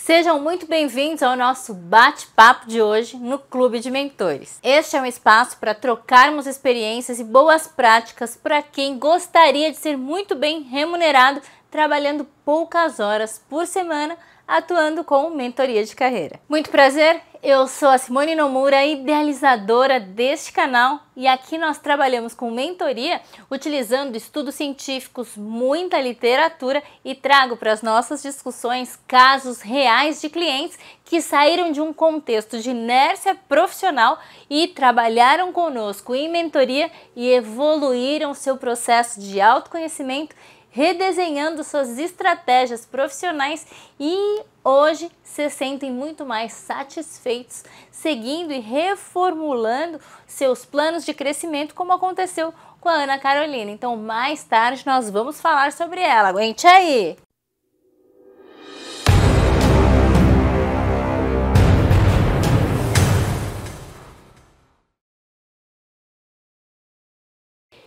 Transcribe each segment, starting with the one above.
Sejam muito bem-vindos ao nosso bate-papo de hoje no Clube de Mentores. Este é um espaço para trocarmos experiências e boas práticas para quem gostaria de ser muito bem remunerado trabalhando poucas horas por semana, atuando com mentoria de carreira. Muito prazer, eu sou a Simone Nomura, idealizadora deste canal, e aqui nós trabalhamos com mentoria utilizando estudos científicos, muita literatura, e trago para as nossas discussões casos reais de clientes que saíram de um contexto de inércia profissional e trabalharam conosco em mentoria e evoluíram seu processo de autoconhecimento, redesenhando suas estratégias profissionais e hoje se sentem muito mais satisfeitos, seguindo e reformulando seus planos de crescimento, como aconteceu com a Ana Carolina. Então, mais tarde nós vamos falar sobre ela. Aguente aí!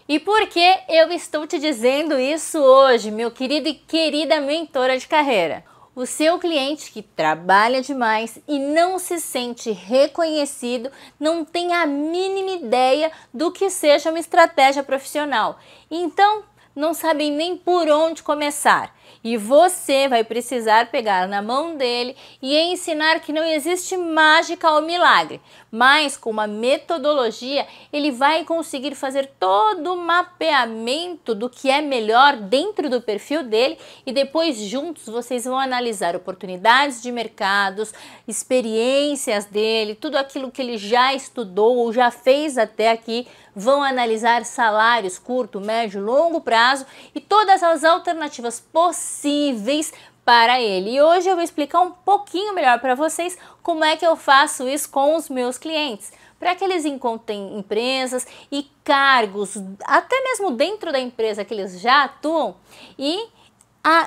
E por que eu estou te dizendo isso hoje, meu querido e querida mentora de carreira? O seu cliente que trabalha demais e não se sente reconhecido, não tem a mínima ideia do que seja uma estratégia profissional. Então, não sabem nem por onde começar. E você vai precisar pegar na mão dele e ensinar que não existe mágica ou milagre, mas com uma metodologia ele vai conseguir fazer todo o mapeamento do que é melhor dentro do perfil dele, e depois juntos vocês vão analisar oportunidades de mercados, experiências dele, tudo aquilo que ele já estudou ou já fez até aqui. Vão analisar salários curto, médio, longo prazo e todas as alternativas possíveis para ele. E hoje eu vou explicar um pouquinho melhor para vocês como é que eu faço isso com os meus clientes, para que eles encontrem empresas e cargos, até mesmo dentro da empresa que eles já atuam, e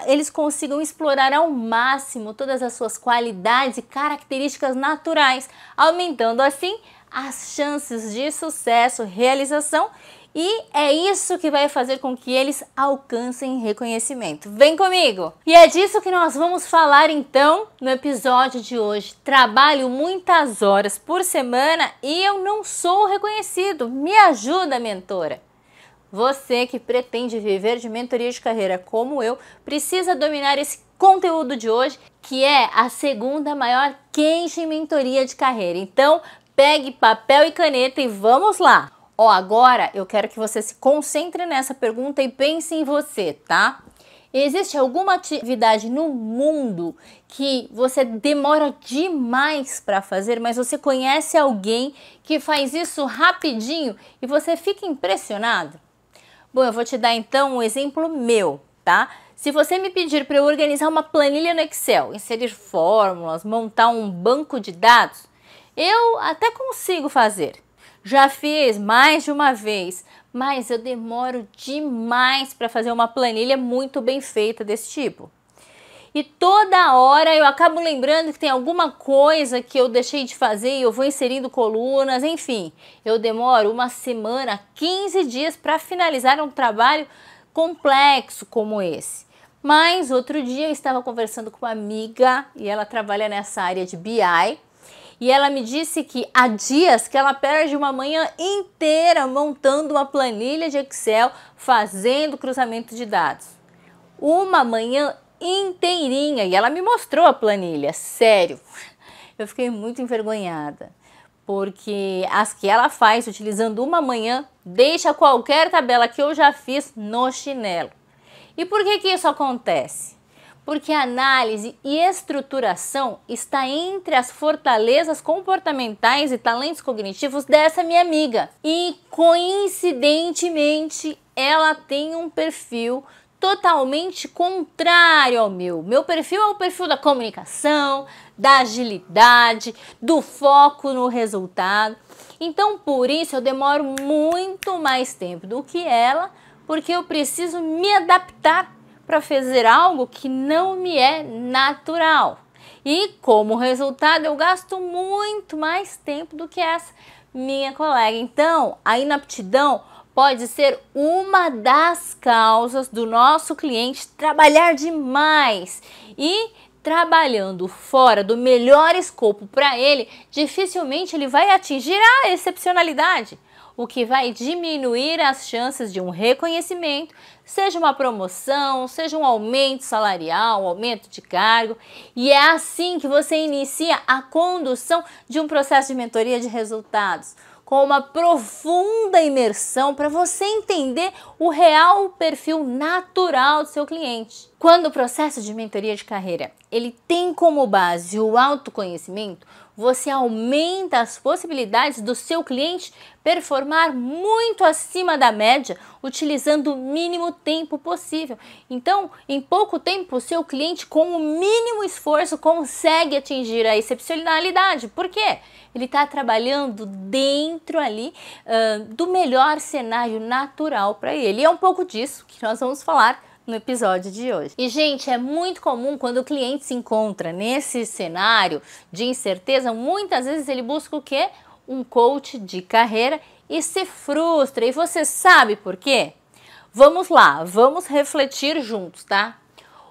eles consigam explorar ao máximo todas as suas qualidades e características naturais, aumentando assim as chances de sucesso, realização, e é isso que vai fazer com que eles alcancem reconhecimento. Vem comigo! E é disso que nós vamos falar então no episódio de hoje. Trabalho muitas horas por semana e eu não sou reconhecido. Me ajuda, mentora! Você que pretende viver de mentoria de carreira como eu, precisa dominar esse conteúdo de hoje, que é a segunda maior queixa em mentoria de carreira. Então, pegue papel e caneta e vamos lá! Agora eu quero que você se concentre nessa pergunta e pense em você, tá? Existe alguma atividade no mundo que você demora demais para fazer, mas você conhece alguém que faz isso rapidinho e você fica impressionado? Bom, eu vou te dar então um exemplo meu, tá? Se você me pedir para eu organizar uma planilha no Excel, inserir fórmulas, montar um banco de dados, eu até consigo fazer. Já fiz mais de uma vez, mas eu demoro demais para fazer uma planilha muito bem feita desse tipo. E toda hora eu acabo lembrando que tem alguma coisa que eu deixei de fazer e eu vou inserindo colunas, enfim. Eu demoro uma semana, 15 dias para finalizar um trabalho complexo como esse. Mas outro dia eu estava conversando com uma amiga e ela trabalha nessa área de BI. E ela me disse que há dias que ela perde uma manhã inteira montando uma planilha de Excel, fazendo cruzamento de dados. Uma manhã inteirinha, e ela me mostrou a planilha, sério. Eu fiquei muito envergonhada, porque as que ela faz utilizando uma manhã deixa qualquer tabela que eu já fiz no chinelo. E por que isso acontece? Porque a análise e estruturação está entre as fortalezas comportamentais e talentos cognitivos dessa minha amiga. E coincidentemente, ela tem um perfil totalmente contrário ao meu. Meu perfil é o perfil da comunicação, da agilidade, do foco no resultado. Então, por isso, eu demoro muito mais tempo do que ela, porque eu preciso me adaptar para fazer algo que não me é natural. E como resultado eu gasto muito mais tempo do que essa minha colega. Então a inaptidão pode ser uma das causas do nosso cliente trabalhar demais e trabalhando fora do melhor escopo para ele, dificilmente ele vai atingir a excepcionalidade, o que vai diminuir as chances de um reconhecimento, seja uma promoção, seja um aumento salarial, um aumento de cargo. E é assim que você inicia a condução de um processo de mentoria de resultados, com uma profunda imersão para você entender o real perfil natural do seu cliente. Quando o processo de mentoria de carreira ele tem como base o autoconhecimento, você aumenta as possibilidades do seu cliente performar muito acima da média, utilizando o mínimo tempo possível. Então, em pouco tempo, o seu cliente, com o mínimo esforço, consegue atingir a excepcionalidade. Por quê? Ele está trabalhando dentro ali do melhor cenário natural para ele. E é um pouco disso que nós vamos falar no episódio de hoje. E, gente, é muito comum quando o cliente se encontra nesse cenário de incerteza, muitas vezes ele busca o quê? Um coach de carreira e se frustra. E você sabe por quê? Vamos lá, vamos refletir juntos, tá?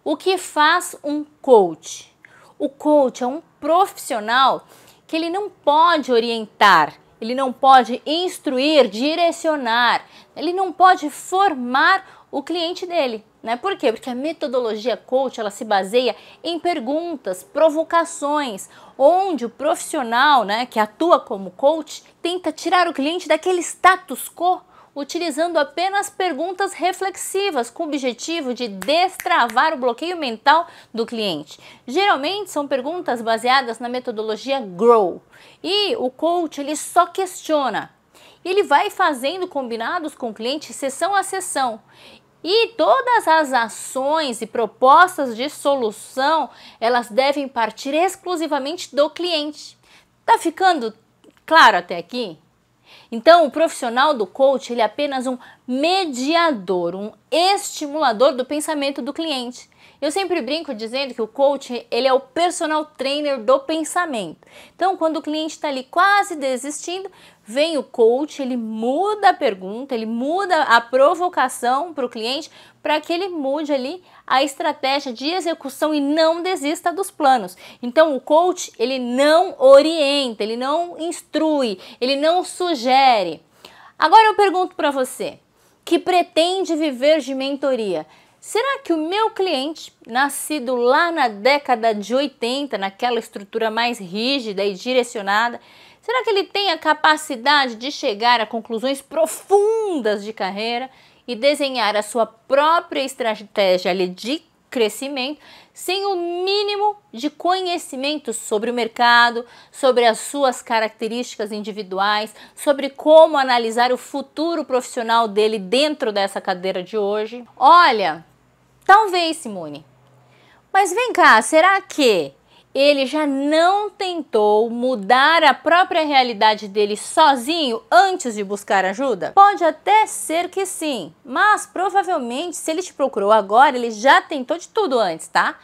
O que faz um coach? O coach é um profissional que ele não pode orientar, ele não pode instruir, direcionar, ele não pode formar o cliente dele, né? Por quê? Porque a metodologia coach, ela se baseia em perguntas, provocações, onde o profissional, né, que atua como coach, tenta tirar o cliente daquele status quo, utilizando apenas perguntas reflexivas, com o objetivo de destravar o bloqueio mental do cliente. Geralmente são perguntas baseadas na metodologia GROW. E o coach, ele só questiona. Ele vai fazendo combinados com o cliente sessão a sessão. E todas as ações e propostas de solução, elas devem partir exclusivamente do cliente. Tá ficando claro até aqui? Então, o profissional do coach, ele é apenas um mediador, um estimulador do pensamento do cliente. Eu sempre brinco dizendo que o coach, ele é o personal trainer do pensamento. Então, quando o cliente está ali quase desistindo, vem o coach, ele muda a pergunta, ele muda a provocação para o cliente, para que ele mude ali a estratégia de execução e não desista dos planos. Então, o coach, ele não orienta, ele não instrui, ele não sugere. Agora eu pergunto para você, que pretende viver de mentoria, será que o meu cliente, nascido lá na década de 80, naquela estrutura mais rígida e direcionada, será que ele tem a capacidade de chegar a conclusões profundas de carreira e desenhar a sua própria estratégia ali de crescimento sem o mínimo de conhecimento sobre o mercado, sobre as suas características individuais, sobre como analisar o futuro profissional dele dentro dessa cadeira de hoje? Olha, talvez, Simone. Mas vem cá, será que ele já não tentou mudar a própria realidade dele sozinho antes de buscar ajuda? Pode até ser que sim, mas provavelmente se ele te procurou agora, ele já tentou de tudo antes, tá?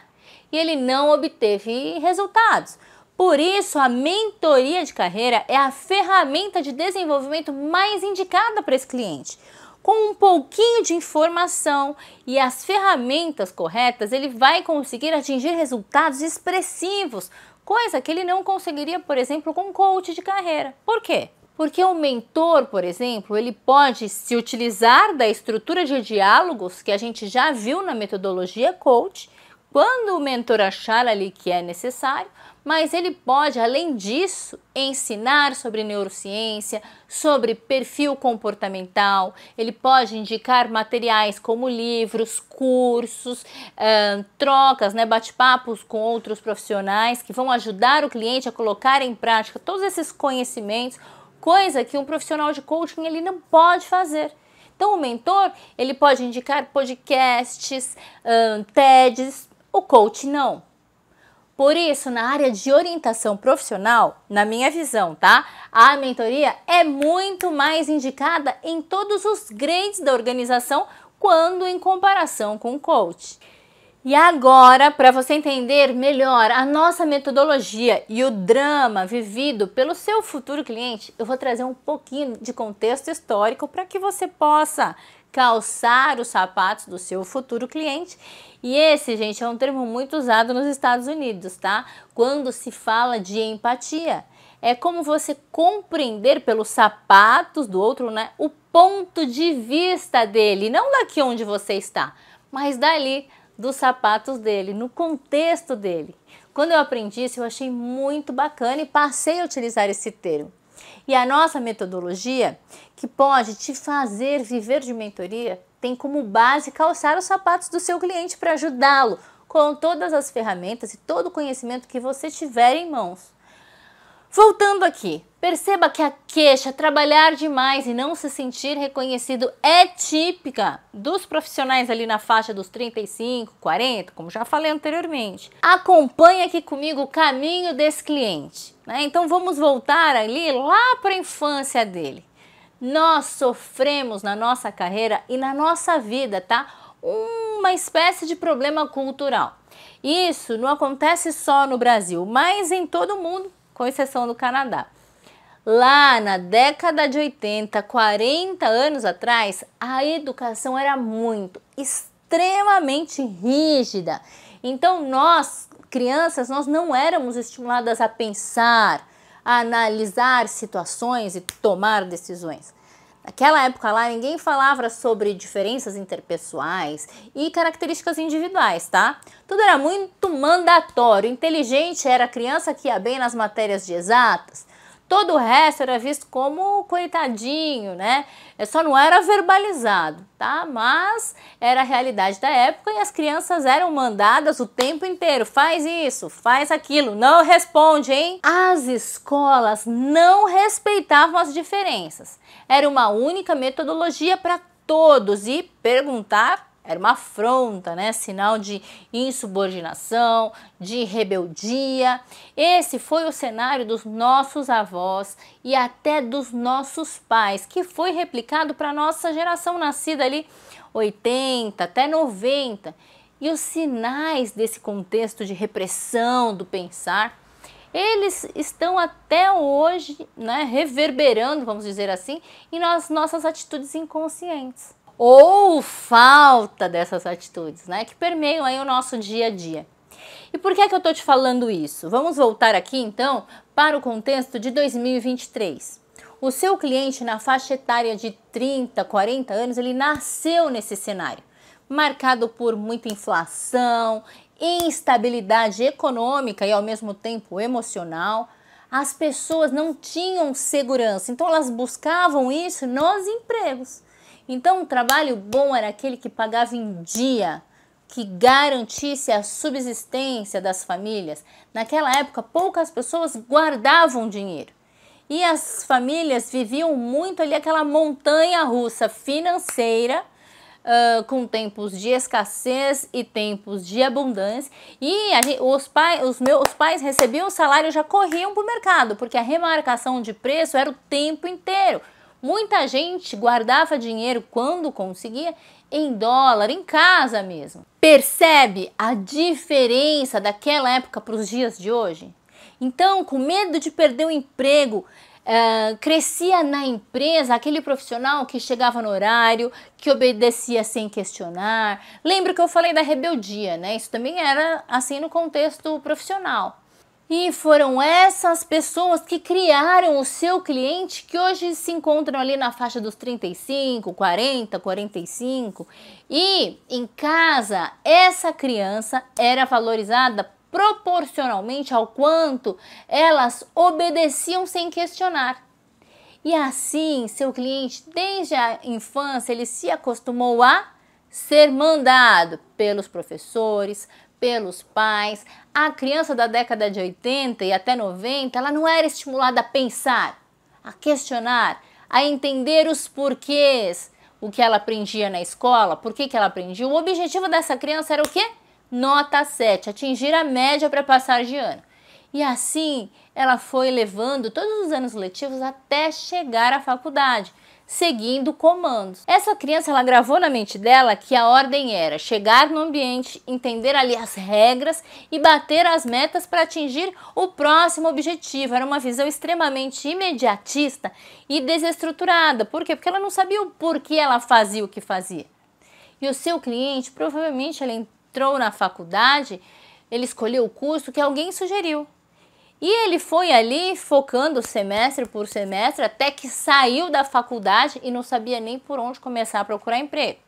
E ele não obteve resultados. Por isso, a mentoria de carreira é a ferramenta de desenvolvimento mais indicada para esse cliente. Com um pouquinho de informação e as ferramentas corretas, ele vai conseguir atingir resultados expressivos, coisa que ele não conseguiria, por exemplo, com um coach de carreira. Por quê? Porque o mentor, por exemplo, ele pode se utilizar da estrutura de diálogos que a gente já viu na metodologia coach, quando o mentor achar ali que é necessário, mas ele pode, além disso, ensinar sobre neurociência, sobre perfil comportamental, ele pode indicar materiais como livros, cursos, trocas, né, bate-papos com outros profissionais que vão ajudar o cliente a colocar em prática todos esses conhecimentos, coisa que um profissional de coaching ele não pode fazer. Então o mentor, ele pode indicar podcasts, TEDs, o coach não. Por isso, na área de orientação profissional, na minha visão, tá? A mentoria é muito mais indicada em todos os grades da organização quando em comparação com o coach. E agora, para você entender melhor a nossa metodologia e o drama vivido pelo seu futuro cliente, eu vou trazer um pouquinho de contexto histórico para que você possa calçar os sapatos do seu futuro cliente. E esse, gente, é um termo muito usado nos Estados Unidos, tá? Quando se fala de empatia. É como você compreender pelos sapatos do outro, né, o ponto de vista dele, não daqui onde você está, mas dali, dos sapatos dele, no contexto dele. Quando eu aprendi isso, eu achei muito bacana e passei a utilizar esse termo. E a nossa metodologia, que pode te fazer viver de mentoria, tem como base calçar os sapatos do seu cliente para ajudá-lo com todas as ferramentas e todo o conhecimento que você tiver em mãos. Voltando aqui, perceba que a queixa, trabalhar demais e não se sentir reconhecido é típica dos profissionais ali na faixa dos 35, 40, como já falei anteriormente. Acompanhe aqui comigo o caminho desse cliente, né? Então vamos voltar ali lá para a infância dele. Nós sofremos na nossa carreira e na nossa vida, tá? Uma espécie de problema cultural. Isso não acontece só no Brasil, mas em todo o mundo, com exceção do Canadá. Lá na década de 80, 40 anos atrás, a educação era extremamente rígida. Então nós, crianças, nós não éramos estimuladas a pensar, a analisar situações e tomar decisões. Naquela época lá, ninguém falava sobre diferenças interpessoais e características individuais, tá? Tudo era muito mandatório. Inteligente era a criança que ia bem nas matérias de exatas. Todo o resto era visto como coitadinho, né? Só não era verbalizado, tá? Mas era a realidade da época e as crianças eram mandadas o tempo inteiro. Faz isso, faz aquilo, não responde, hein? As escolas não respeitavam as diferenças. Era uma única metodologia para todos e perguntar era uma afronta, né? Sinal de insubordinação, de rebeldia. Esse foi o cenário dos nossos avós e até dos nossos pais, que foi replicado para a nossa geração nascida ali 80 até 90. E os sinais desse contexto de repressão do pensar, eles estão até hoje, né, reverberando, vamos dizer assim, em nossas atitudes inconscientes. Ou falta dessas atitudes, né, que permeiam aí o nosso dia a dia. E por que é que eu tô te falando isso? Vamos voltar aqui então para o contexto de 2023. O seu cliente na faixa etária de 30, 40 anos, ele nasceu nesse cenário, marcado por muita inflação, instabilidade econômica e ao mesmo tempo emocional. As pessoas não tinham segurança, então elas buscavam isso nos empregos. Então, um trabalho bom era aquele que pagava em dia, que garantisse a subsistência das famílias. Naquela época, poucas pessoas guardavam dinheiro. E as famílias viviam muito ali aquela montanha-russa financeira, com tempos de escassez e tempos de abundância. E os meus pais recebiam o salário e já corriam para o mercado, porque a remarcação de preço era o tempo inteiro. Muita gente guardava dinheiro quando conseguia em dólar, em casa mesmo. Percebe a diferença daquela época para os dias de hoje? Então, com medo de perder o emprego, crescia na empresa aquele profissional que chegava no horário, que obedecia sem questionar. Lembra que eu falei da rebeldia, né? Isso também era assim no contexto profissional. E foram essas pessoas que criaram o seu cliente, que hoje se encontram ali na faixa dos 35, 40, 45. E em casa, essa criança era valorizada proporcionalmente ao quanto elas obedeciam sem questionar. E assim, seu cliente, desde a infância, ele se acostumou a ser mandado pelos professores, pelos pais. A criança da década de 80 e até 90, ela não era estimulada a pensar, a questionar, a entender os porquês, o que ela aprendia na escola, por que ela aprendia. O objetivo dessa criança era o quê? Nota 7, atingir a média para passar de ano. E assim ela foi levando todos os anos letivos até chegar à faculdade, seguindo comandos. Essa criança, ela gravou na mente dela que a ordem era chegar no ambiente, entender ali as regras e bater as metas para atingir o próximo objetivo. Era uma visão extremamente imediatista e desestruturada. Por quê? Porque ela não sabia o porquê ela fazia o que fazia. E o seu cliente, provavelmente ele entrou na faculdade, ele escolheu o curso que alguém sugeriu. E ele foi ali focando semestre por semestre até que saiu da faculdade e não sabia nem por onde começar a procurar emprego.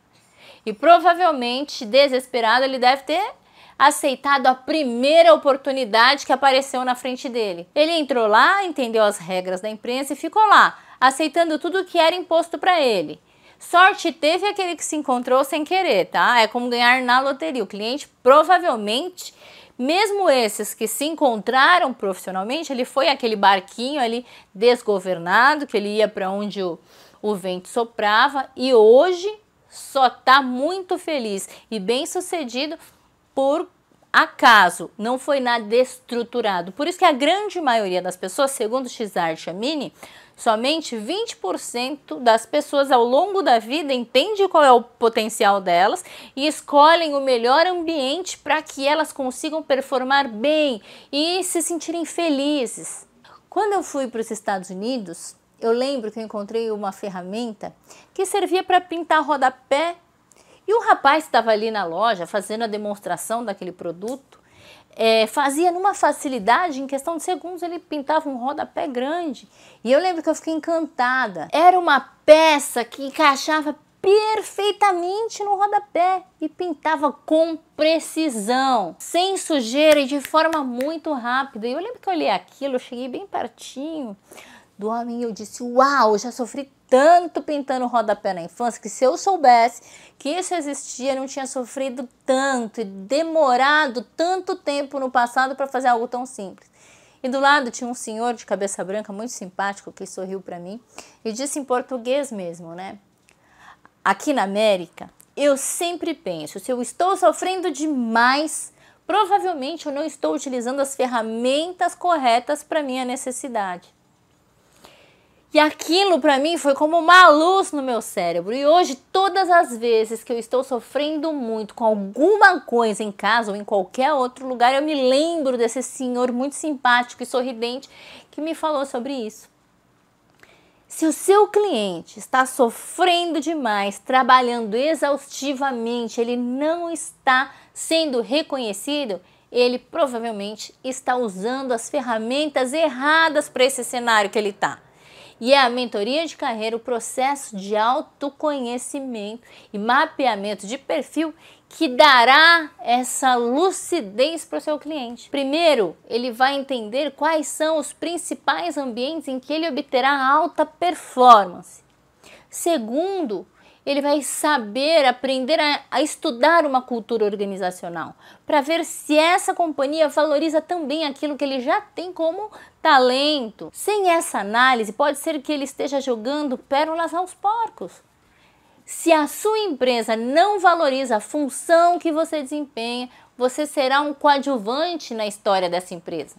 E provavelmente, desesperado, ele deve ter aceitado a primeira oportunidade que apareceu na frente dele. Ele entrou lá, entendeu as regras da empresa e ficou lá, aceitando tudo que era imposto para ele. Sorte teve aquele que se encontrou sem querer, tá? É como ganhar na loteria. O cliente provavelmente, mesmo esses que se encontraram profissionalmente, ele foi aquele barquinho ali desgovernado, que ele ia para onde o vento soprava, e hoje só está muito feliz e bem sucedido por acaso, não foi nada estruturado. Por isso que a grande maioria das pessoas, segundo Cesar Chamini, somente 20% das pessoas ao longo da vida entendem qual é o potencial delas e escolhem o melhor ambiente para que elas consigam performar bem e se sentirem felizes. Quando eu fui para os Estados Unidos, eu lembro que eu encontrei uma ferramenta que servia para pintar rodapé e o rapaz que estava ali na loja fazendo a demonstração daquele produto, fazia numa facilidade, em questão de segundos ele pintava um rodapé grande. E eu lembro que eu fiquei encantada. Era uma peça que encaixava perfeitamente no rodapé e pintava com precisão, sem sujeira e de forma muito rápida. E eu lembro que eu olhei aquilo, eu cheguei bem pertinho do homem e eu disse, uau, eu já sofri tanto pintando rodapé na infância que se eu soubesse que isso existia, eu não tinha sofrido tanto e demorado tanto tempo no passado para fazer algo tão simples. E do lado tinha um senhor de cabeça branca muito simpático que sorriu para mim e disse em português mesmo, né? Aqui na América, eu sempre penso, se eu estou sofrendo demais, provavelmente eu não estou utilizando as ferramentas corretas para minha necessidade. E aquilo para mim foi como uma luz no meu cérebro. E hoje, todas as vezes que eu estou sofrendo muito com alguma coisa em casa ou em qualquer outro lugar, eu me lembro desse senhor muito simpático e sorridente que me falou sobre isso. Se o seu cliente está sofrendo demais, trabalhando exaustivamente, ele não está sendo reconhecido, ele provavelmente está usando as ferramentas erradas para esse cenário que ele está. E é a mentoria de carreira, o processo de autoconhecimento e mapeamento de perfil que dará essa lucidez para o seu cliente. Primeiro, ele vai entender quais são os principais ambientes em que ele obterá alta performance. Segundo, ele vai saber aprender a estudar uma cultura organizacional para ver se essa companhia valoriza também aquilo que ele já tem como talento. Sem essa análise, pode ser que ele esteja jogando pérolas aos porcos. Se a sua empresa não valoriza a função que você desempenha, você será um coadjuvante na história dessa empresa.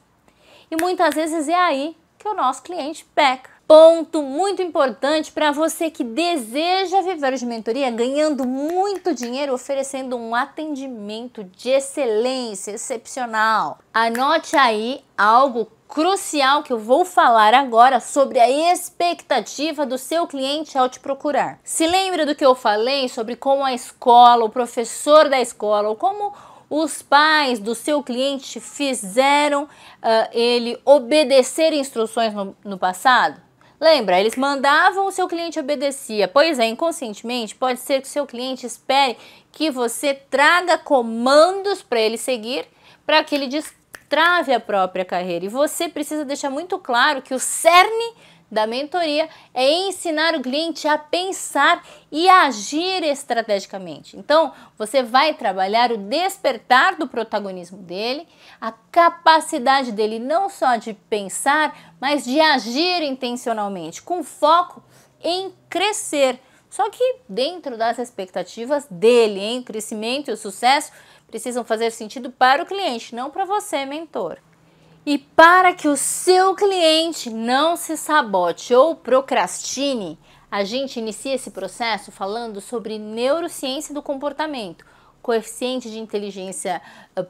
E muitas vezes é aí que o nosso cliente peca. Ponto muito importante para você que deseja viver de mentoria ganhando muito dinheiro, oferecendo um atendimento de excelência, excepcional. Anote aí algo crucial que eu vou falar agora sobre a expectativa do seu cliente ao te procurar. Se lembra do que eu falei sobre como a escola, o professor da escola, ou como os pais do seu cliente fizeram ele obedecer instruções no passado? Lembra, eles mandavam, o seu cliente obedecia. Pois é, inconscientemente pode ser que o seu cliente espere que você traga comandos para ele seguir, para que ele destrave a própria carreira. E você precisa deixar muito claro que o cerne da mentoria é ensinar o cliente a pensar e agir estrategicamente. Então, você vai trabalhar o despertar do protagonismo dele, a capacidade dele não só de pensar, mas de agir intencionalmente, com foco em crescer. Só que dentro das expectativas dele, hein? O crescimento e o sucesso precisam fazer sentido para o cliente, não para você, mentor. E para que o seu cliente não se sabote ou procrastine, A gente inicia esse processo falando sobre neurociência do comportamento, coeficiente de inteligência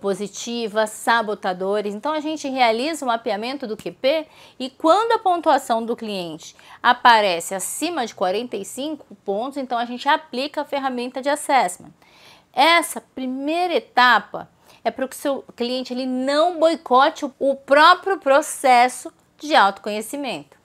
positiva, sabotadores. Então a gente realiza o mapeamento do QP e quando a pontuação do cliente aparece acima de 45 pontos, então a gente aplica a ferramenta de assessment. Essa primeira etapa é para que o seu cliente ele não boicote o próprio processo de autoconhecimento.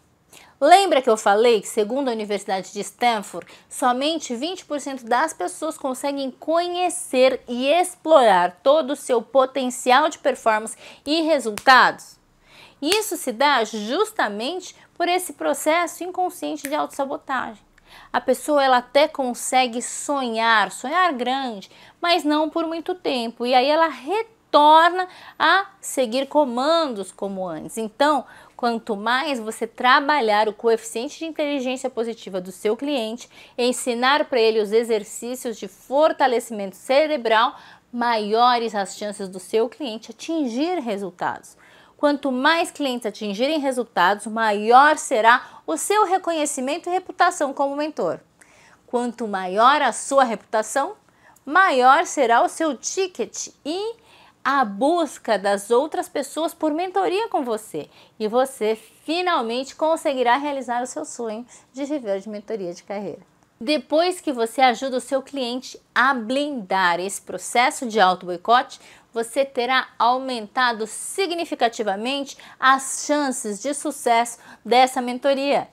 Lembra que eu falei que, segundo a Universidade de Stanford, somente 20% das pessoas conseguem conhecer e explorar todo o seu potencial de performance e resultados? Isso se dá justamente por esse processo inconsciente de autossabotagem. A pessoa ela até consegue sonhar grande, mas não por muito tempo, e aí ela retorna a seguir comandos como antes. Então, quanto mais você trabalhar o coeficiente de inteligência positiva do seu cliente, ensinar para ele os exercícios de fortalecimento cerebral, maiores as chances do seu cliente atingir resultados. Quanto mais clientes atingirem resultados, maior será o seu reconhecimento e reputação como mentor. Quanto maior a sua reputação, maior será o seu ticket e a busca das outras pessoas por mentoria com você. E você finalmente conseguirá realizar o seu sonho de viver de mentoria de carreira. Depois que você ajuda o seu cliente a blindar esse processo de auto-boicote, você terá aumentado significativamente as chances de sucesso dessa mentoria.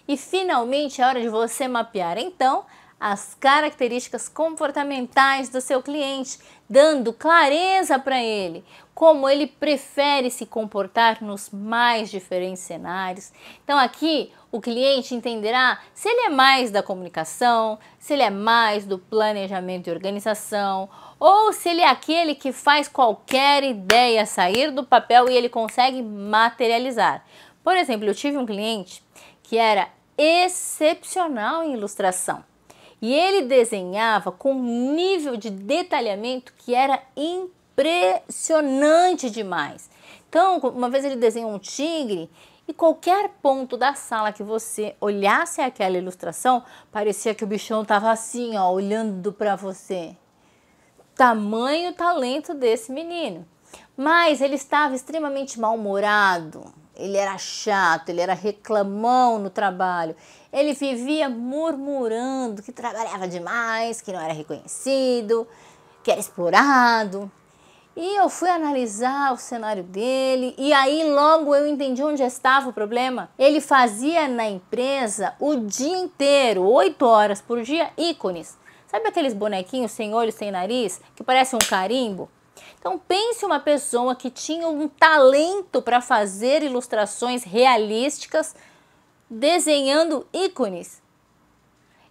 E finalmente é hora de você mapear então as características comportamentais do seu cliente, dando clareza para ele, como ele prefere se comportar nos mais diferentes cenários. Então aqui o cliente entenderá se ele é mais da comunicação, se ele é mais do planejamento e organização, ou se ele é aquele que faz qualquer ideia sair do papel e ele consegue materializar. Por exemplo, eu tive um cliente que era excepcional em ilustração. E ele desenhava com um nível de detalhamento que era impressionante demais. Então, uma vez ele desenhou um tigre e qualquer ponto da sala que você olhasse aquela ilustração, parecia que o bichão estava assim, ó, olhando para você. Tamanho talento desse menino. Mas ele estava extremamente mal-humorado. Ele era chato, ele era reclamão no trabalho. Ele vivia murmurando que trabalhava demais, que não era reconhecido, que era explorado. E eu fui analisar o cenário dele e aí logo eu entendi onde estava o problema. Ele fazia na empresa o dia inteiro, 8 horas por dia, ícones. Sabe aqueles bonequinhos sem olho, sem nariz, que parecem um carimbo? Então pense uma pessoa que tinha um talento para fazer ilustrações realísticas, desenhando ícones.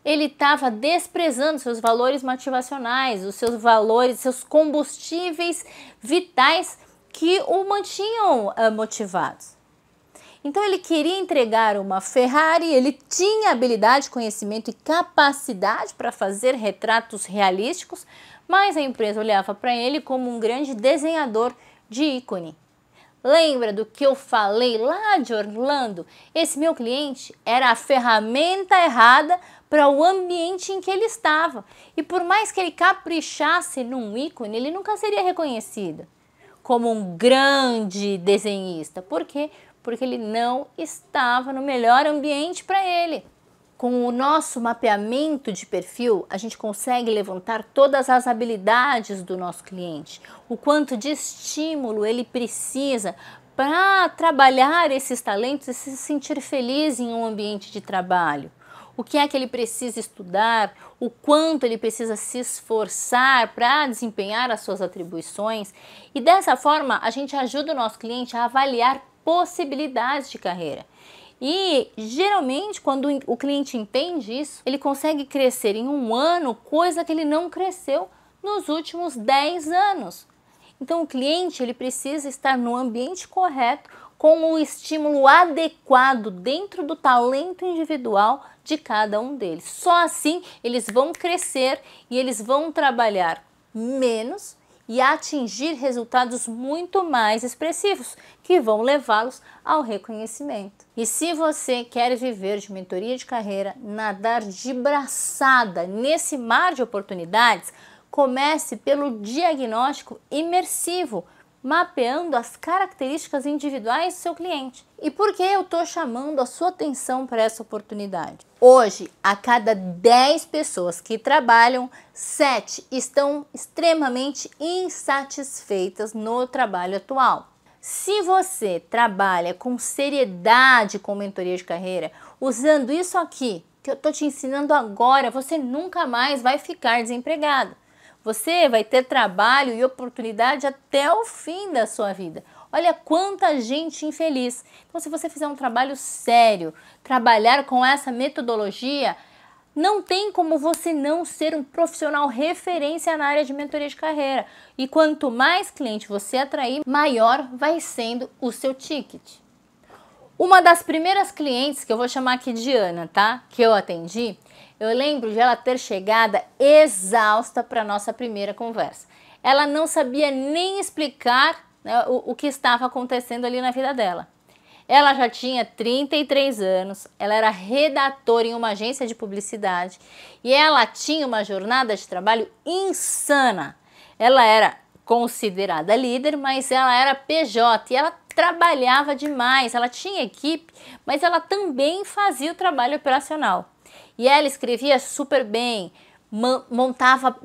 Ele estava desprezando seus valores motivacionais, os seus valores, seus combustíveis vitais que o mantinham motivados. Então ele queria entregar uma Ferrari, ele tinha habilidade, conhecimento e capacidade para fazer retratos realísticos, mas a empresa olhava para ele como um grande desenhador de ícone. Lembra do que eu falei lá de Orlando? Esse meu cliente era a ferramenta errada para o ambiente em que ele estava. E por mais que ele caprichasse num ícone, ele nunca seria reconhecido como um grande desenhista. Por quê? Porque ele não estava no melhor ambiente para ele. Com o nosso mapeamento de perfil, a gente consegue levantar todas as habilidades do nosso cliente, o quanto de estímulo ele precisa para trabalhar esses talentos e se sentir feliz em um ambiente de trabalho. O que é que ele precisa estudar, o quanto ele precisa se esforçar para desempenhar as suas atribuições. E dessa forma, a gente ajuda o nosso cliente a avaliar possibilidades de carreira. E geralmente quando o cliente entende isso, ele consegue crescer em um ano, coisa que ele não cresceu nos últimos 10 anos. Então o cliente ele precisa estar no ambiente correto, com o estímulo adequado dentro do talento individual de cada um deles. Só assim eles vão crescer e eles vão trabalhar menos e atingir resultados muito mais expressivos, que vão levá-los ao reconhecimento. E se você quer viver de mentoria de carreira, nadar de braçada nesse mar de oportunidades, comece pelo diagnóstico imersivo, mapeando as características individuais do seu cliente. E por que eu estou chamando a sua atenção para essa oportunidade? Hoje, a cada 10 pessoas que trabalham, 7 estão extremamente insatisfeitas no trabalho atual. Se você trabalha com seriedade com mentoria de carreira, usando isso aqui que eu estou te ensinando agora, você nunca mais vai ficar desempregado. Você vai ter trabalho e oportunidade até o fim da sua vida. Olha quanta gente infeliz. Então, se você fizer um trabalho sério, trabalhar com essa metodologia, não tem como você não ser um profissional referência na área de mentoria de carreira. E quanto mais cliente você atrair, maior vai sendo o seu ticket. Uma das primeiras clientes, que eu vou chamar aqui de Ana, tá? Que eu atendi, eu lembro de ela ter chegado exausta para a nossa primeira conversa. Ela não sabia nem explicar, né, o que estava acontecendo ali na vida dela. Ela já tinha 33 anos, ela era redatora em uma agência de publicidade e ela tinha uma jornada de trabalho insana. Ela era considerada líder, mas ela era PJ e ela trabalhava demais. Ela tinha equipe, mas ela também fazia o trabalho operacional. E ela escrevia super bem, montava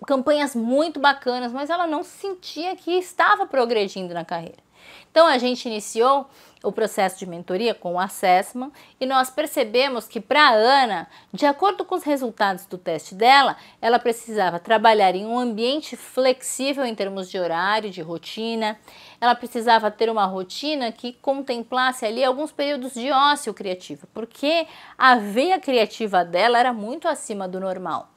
campanhas muito bacanas, mas ela não sentia que estava progredindo na carreira. Então a gente iniciou o processo de mentoria com o Assessment e nós percebemos que para a Ana, de acordo com os resultados do teste dela, ela precisava trabalhar em um ambiente flexível em termos de horário, de rotina. Ela precisava ter uma rotina que contemplasse ali alguns períodos de ócio criativo, porque a veia criativa dela era muito acima do normal.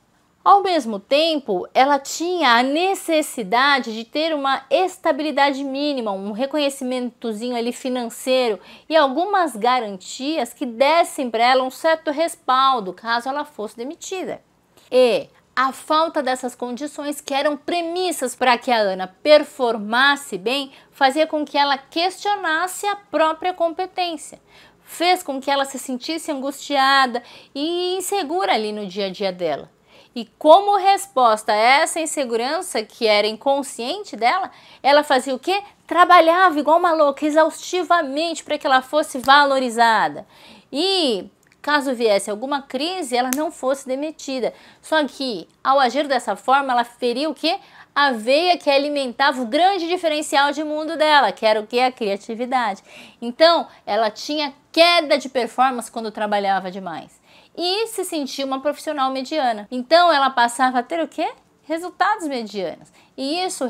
Ao mesmo tempo, ela tinha a necessidade de ter uma estabilidade mínima, um reconhecimentozinho ali financeiro e algumas garantias que dessem para ela um certo respaldo caso ela fosse demitida. E a falta dessas condições, que eram premissas para que a Ana performasse bem, fazia com que ela questionasse a própria competência. Fez com que ela se sentisse angustiada e insegura ali no dia a dia dela. E como resposta a essa insegurança que era inconsciente dela, ela fazia o quê? Trabalhava igual uma louca, exaustivamente, para que ela fosse valorizada. E caso viesse alguma crise, ela não fosse demitida. Só que, ao agir dessa forma, ela feria o quê? A veia que alimentava o grande diferencial de mundo dela, que era o quê? A criatividade. Então, ela tinha queda de performance quando trabalhava demais. E se sentia uma profissional mediana. Então ela passava a ter o quê? Resultados medianos. E isso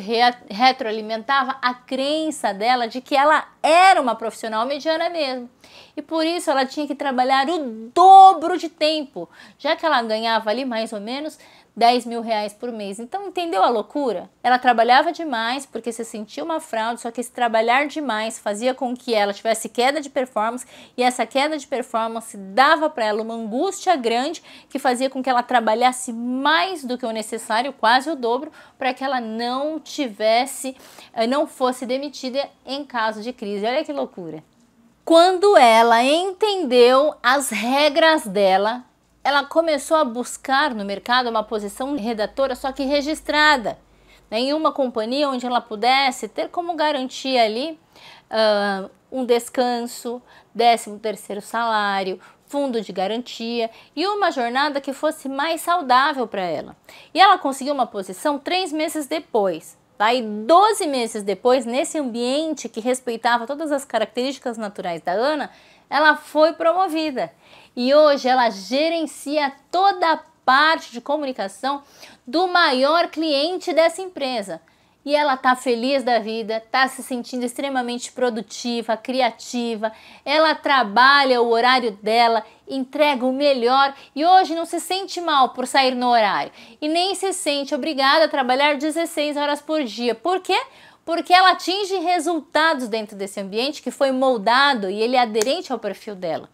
retroalimentava a crença dela de que ela era uma profissional mediana mesmo. E por isso ela tinha que trabalhar o dobro de tempo, já que ela ganhava ali mais ou menos 10 mil reais por mês. Então, entendeu a loucura? Ela trabalhava demais porque se sentia uma fraude, só que esse trabalhar demais fazia com que ela tivesse queda de performance e essa queda de performance dava para ela uma angústia grande que fazia com que ela trabalhasse mais do que o necessário, quase o dobro, para que ela não fosse demitida em caso de crise. Olha que loucura. Quando ela entendeu as regras dela, ela começou a buscar no mercado uma posição de redatora, só que registrada, né, em uma companhia onde ela pudesse ter como garantia ali um descanso, 13º salário, fundo de garantia e uma jornada que fosse mais saudável para ela. E ela conseguiu uma posição 3 meses depois. Tá? E 12 meses depois, nesse ambiente que respeitava todas as características naturais da Ana, ela foi promovida. E hoje ela gerencia toda a parte de comunicação do maior cliente dessa empresa. E ela está feliz da vida, está se sentindo extremamente produtiva, criativa. Ela trabalha o horário dela, entrega o melhor e hoje não se sente mal por sair no horário. E nem se sente obrigada a trabalhar 16 horas por dia. Por quê? Porque ela atinge resultados dentro desse ambiente que foi moldado e ele é aderente ao perfil dela.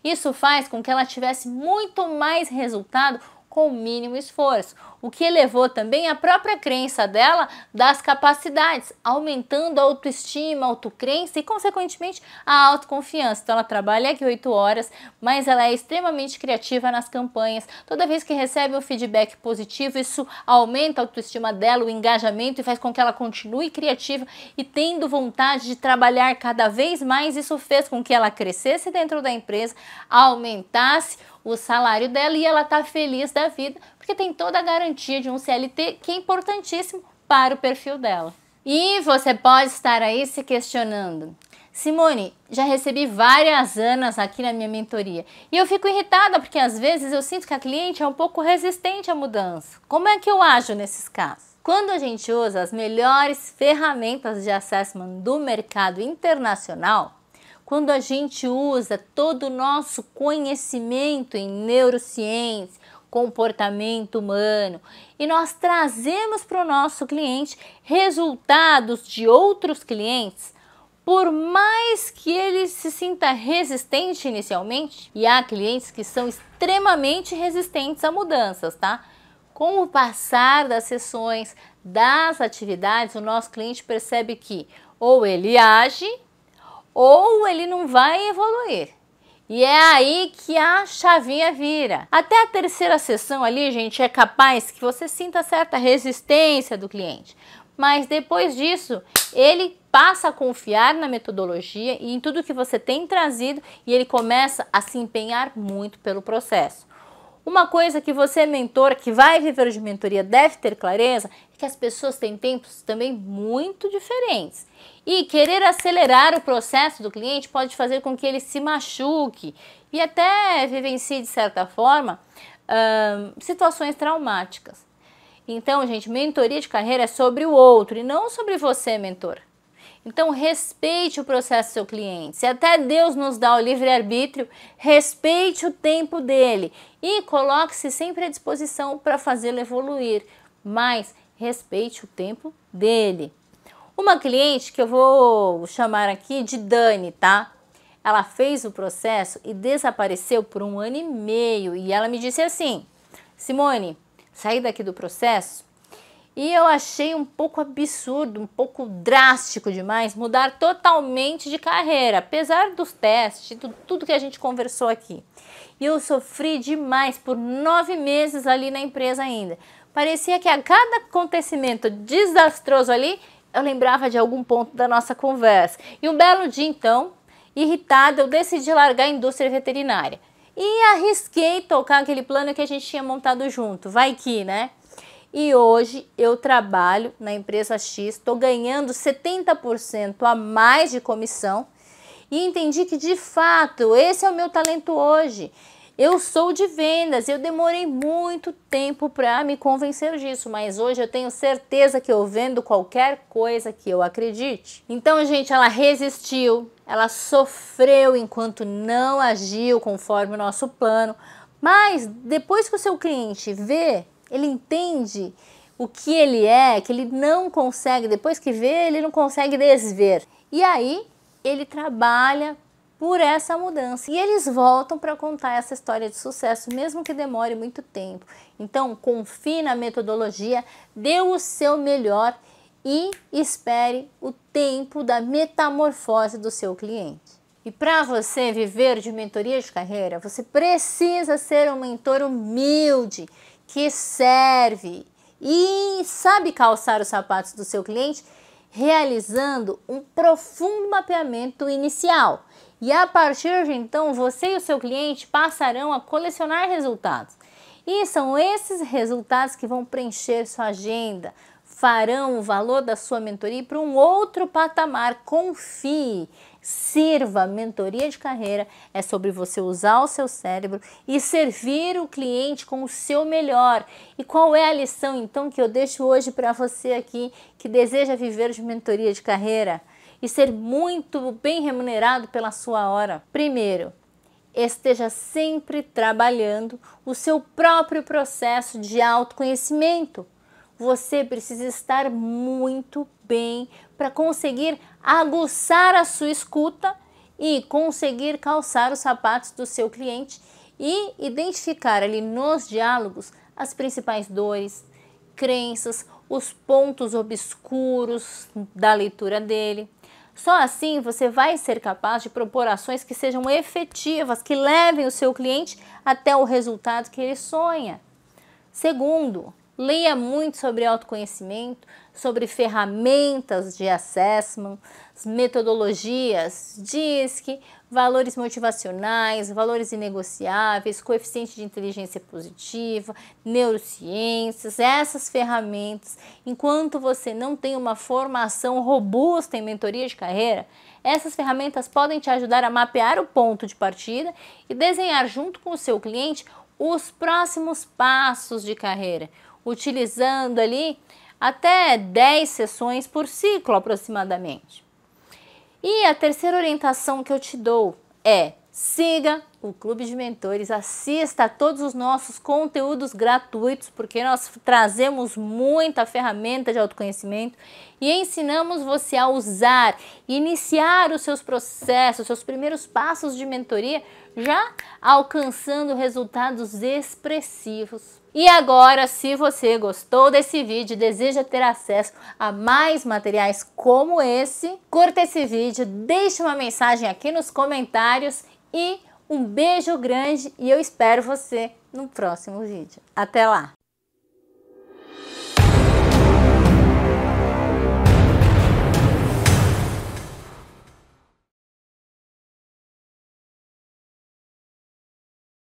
Isso faz com que ela tivesse muito mais resultado com o mínimo esforço, o que elevou também a própria crença dela das capacidades, aumentando a autoestima, a autocrença e, consequentemente, a autoconfiança. Então, ela trabalha aqui 8 horas, mas ela é extremamente criativa nas campanhas. Toda vez que recebe um feedback positivo, isso aumenta a autoestima dela, o engajamento e faz com que ela continue criativa e tendo vontade de trabalhar cada vez mais. Isso fez com que ela crescesse dentro da empresa, aumentasse o salário dela e ela está feliz da vida, porque tem toda a garantia de um CLT que é importantíssimo para o perfil dela. E você pode estar aí se questionando: Simone, já recebi várias Anas aqui na minha mentoria e eu fico irritada porque às vezes eu sinto que a cliente é um pouco resistente à mudança. Como é que eu ajo nesses casos? Quando a gente usa as melhores ferramentas de assessment do mercado internacional, quando a gente usa todo o nosso conhecimento em neurociência, comportamento humano, e nós trazemos para o nosso cliente resultados de outros clientes, por mais que ele se sinta resistente inicialmente, e há clientes que são extremamente resistentes a mudanças, tá? Com o passar das sessões, das atividades, o nosso cliente percebe que ou ele age ou ele não vai evoluir. E é aí que a chavinha vira. Até a terceira sessão ali, gente, é capaz que você sinta certa resistência do cliente. Mas depois disso, ele passa a confiar na metodologia e em tudo que você tem trazido e ele começa a se empenhar muito pelo processo. Uma coisa que você, mentor, que vai viver de mentoria, deve ter clareza é que as pessoas têm tempos também muito diferentes. E querer acelerar o processo do cliente pode fazer com que ele se machuque e até vivencie, de certa forma, situações traumáticas. Então, gente, mentoria de carreira é sobre o outro e não sobre você, mentor. Então, respeite o processo do seu cliente. Se até Deus nos dá o livre-arbítrio, respeite o tempo dele e coloque-se sempre à disposição para fazê-lo evoluir, mas respeite o tempo dele. Uma cliente que eu vou chamar aqui de Dani, tá? Ela fez o processo e desapareceu por 1 ano e meio e ela me disse assim: Simone, saí daqui do processo e eu achei um pouco absurdo, um pouco drástico demais mudar totalmente de carreira, apesar dos testes, tudo que a gente conversou aqui. E eu sofri demais por 9 meses ali na empresa ainda. Parecia que a cada acontecimento desastroso ali, eu lembrava de algum ponto da nossa conversa. E um belo dia, então, irritada, eu decidi largar a indústria veterinária. E arrisquei tocar aquele plano que a gente tinha montado junto. Vai que, né? E hoje eu trabalho na empresa X, estou ganhando 70% a mais de comissão e entendi que de fato esse é o meu talento hoje. Eu sou de vendas, eu demorei muito tempo para me convencer disso, mas hoje eu tenho certeza que eu vendo qualquer coisa que eu acredite. Então, gente, ela resistiu, ela sofreu enquanto não agiu conforme o nosso plano, mas depois que o seu cliente vê, ele entende o que ele é, que ele não consegue, depois que vê, ele não consegue desver. E aí, ele trabalha por essa mudança. E eles voltam para contar essa história de sucesso, mesmo que demore muito tempo. Então, confie na metodologia, dê o seu melhor e espere o tempo da metamorfose do seu cliente. E para você viver de mentoria de carreira, você precisa ser um mentor humilde, que serve e sabe calçar os sapatos do seu cliente, realizando um profundo mapeamento inicial. E a partir de então, você e o seu cliente passarão a colecionar resultados. E são esses resultados que vão preencher sua agenda, farão o valor da sua mentoria para um outro patamar. Confie, sirva. Mentoria de carreira é sobre você usar o seu cérebro e servir o cliente com o seu melhor. E qual é a lição então que eu deixo hoje para você aqui que deseja viver de mentoria de carreira e ser muito bem remunerado pela sua hora? Primeiro, esteja sempre trabalhando o seu próprio processo de autoconhecimento. Você precisa estar muito bem para conseguir aguçar a sua escuta e conseguir calçar os sapatos do seu cliente e identificar ali nos diálogos as principais dores, crenças, os pontos obscuros da leitura dele. Só assim você vai ser capaz de propor ações que sejam efetivas, que levem o seu cliente até o resultado que ele sonha. Segundo, leia muito sobre autoconhecimento, sobre ferramentas de assessment, metodologias, DISC, valores motivacionais, valores inegociáveis, coeficiente de inteligência positiva, neurociências, essas ferramentas. Enquanto você não tem uma formação robusta em mentoria de carreira, essas ferramentas podem te ajudar a mapear o ponto de partida e desenhar junto com o seu cliente os próximos passos de carreira, utilizando ali até 10 sessões por ciclo aproximadamente. E a terceira orientação que eu te dou é: siga o Clube de Mentores, assista a todos os nossos conteúdos gratuitos, porque nós trazemos muita ferramenta de autoconhecimento e ensinamos você a usar, iniciar os seus processos, seus primeiros passos de mentoria, já alcançando resultados expressivos. E agora, se você gostou desse vídeo e deseja ter acesso a mais materiais como esse, curta esse vídeo, deixe uma mensagem aqui nos comentários e um beijo grande, e eu espero você no próximo vídeo. Até lá!